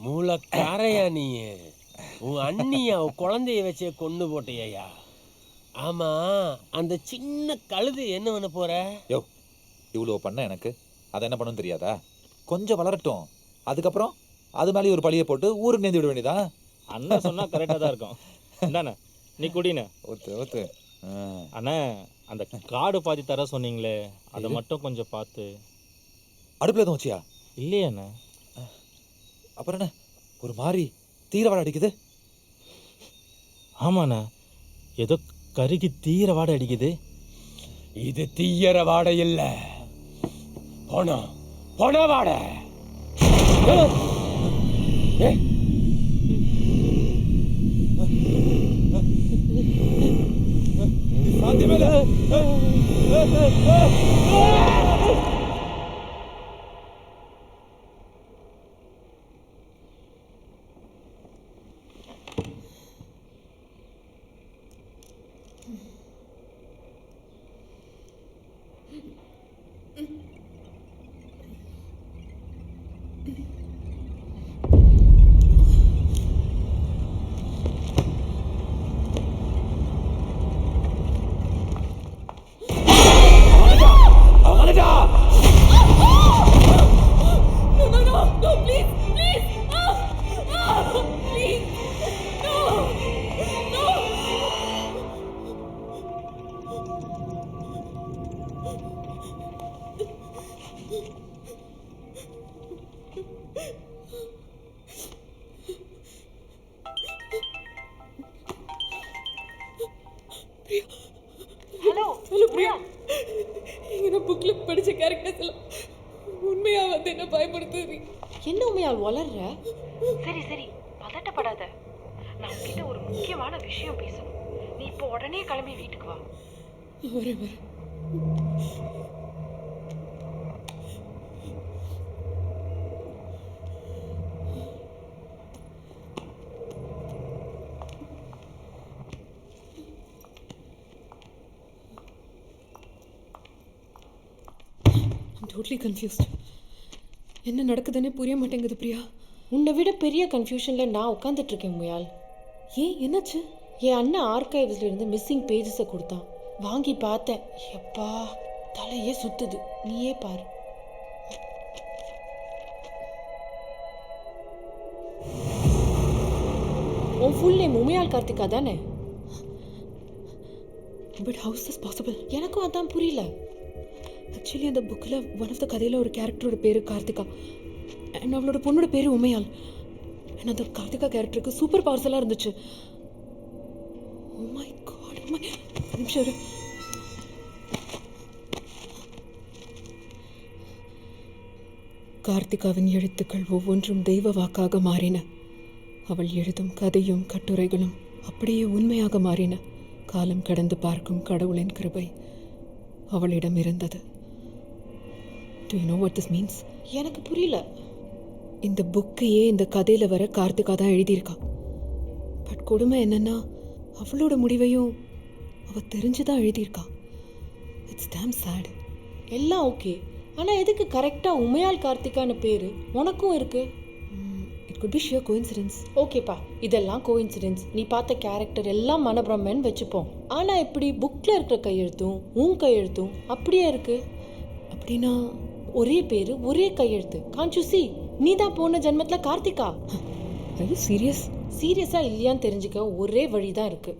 மூலக்காரையா நீ? உன் அண்ணியா குழந்தைய வச்சே கொண்டு போட்டியா? ஆமா, அந்த சின்ன கழுது என்ன பண்ண போற? யோ, இவ்வளோ பண்ண எனக்கு அதை என்ன பண்ணணும் தெரியாதா? கொஞ்சம் வளரட்டும், அதுக்கப்புறம் அது மேலேயே ஒரு பழியை போட்டு ஊருக்கு நேர்ந்து விட வேண்டியதான். அண்ணன் சொன்னா கரெக்டாக தான் இருக்கும். இந்தாண்ணே நீ குடிண்ணே. ஓத்து அண்ணே, அந்த காடு பாதி தர சொன்னீங்களே, அதை மட்டும் கொஞ்சம் பார்த்து. அடுப்பில் எதுவும் வச்சியா? இல்லையே அண்ணே. அப்புறம் என்ன ஒரு மாதிரி தீரவாடை அடிக்குது? ஆமாண்ணே, ஏதோ கருகி தீர வாடை அடிக்குது. இது தீயற வாடை இல்ல, பொண வாடை. ஹலோ பிரியா, நீங்க நான் புக்ல படிச்ச கேரக்டர்ஸ் எல்லாம் உண்மையா வந்து என்ன பயமுறுத்துறீங்க? என்ன உண்மையால் வளர்ற? சரி சரி, பதட்டப்படாத. நான் உன்கிட்ட ஒரு முக்கியமான விஷயம் பேசணும். நீ இப்போ உடனே கிளம்பி வீட்டுக்கு வா. வரேன். Totally confused. என்ன நடக்குதுன்னே புரிய மாட்டேங்குது பிரியா. உன்னை விட பெரிய கன்ஃபியூஷனில் நான் உட்காந்துட்டு இருக்கேன் முயால். ஏன், என்னாச்சு? என் அண்ணன் ஆர்கைவ்ஸ்ல இருந்து மிஸ்ஸிங் பேஜஸை கொடுத்தான். வாங்கி பார்த்தேன். எப்பா, தலையே சுத்துது. நீயே பாரு. உன் ஃபுல் நேம் உமையால் கார்த்திகா தானே? But how is this possible? எனக்கும் அதான் புரியல. ஆக்சுவலி அந்த புக்கில் ஒன் ஆஃப் த கதையில் ஒரு கேரக்டரோட பேர் கார்த்திகா அண்ட் அவளோட பொண்ணோட பேர் உமையால். அண்ட் அந்த கார்த்திகா கேரக்டருக்கு சூப்பர் பவர்ஸ் எல்லாம் இருந்துச்சு. ஓ மை காட், நிமிஷம். கார்த்திகாவின் எழுத்துக்கள் ஒவ்வொன்றும் தெய்வ வாக்காக மாறின. அவள் எழுதும் கதையும் கட்டுரைகளும் அப்படியே உண்மையாக மாறின. காலம் கடந்து பார்க்கும் கடவுளின் கிருபை அவளிடம் இருந்தது. Do you know what this means? எனக்கு புரியல. இந்த புக்கையே இந்த கதையில் வர கார்த்திகா தான் எழுதியிருக்கா. பட் கொடுமை என்னன்னா, அவளோட முடிவையும் அவள் தெரிஞ்சுதான் எழுதியிருக்கா. It's damn sad. எல்லாம் ஓகே, ஆனால் எதுக்கு கரெக்டாக உமையால் கார்த்திகான்னு பேர் உனக்கும் இருக்கு? It could be sheer coincidence. ஓகேப்பா, இதெல்லாம் கோஇன்சிடென்ஸ். நீ பார்த்த கேரக்டர் எல்லாம் மனப்பிரமன்னு வச்சுப்போம். ஆனால் இப்படி புக்கில் இருக்கிற கையெழுத்தும் உன் கையெழுத்தும் அப்படியே இருக்கு. அப்படின்னா ஒரே பேர் ஒரே கையெழுத்து. Gantt you see? நீ தான் போன ஜென்மத்தில் கார்த்திகா. I you serious? சீரியஸாக இல்லையான்னு தெரிஞ்சுக்க ஒரே வழி தான் இருக்குது.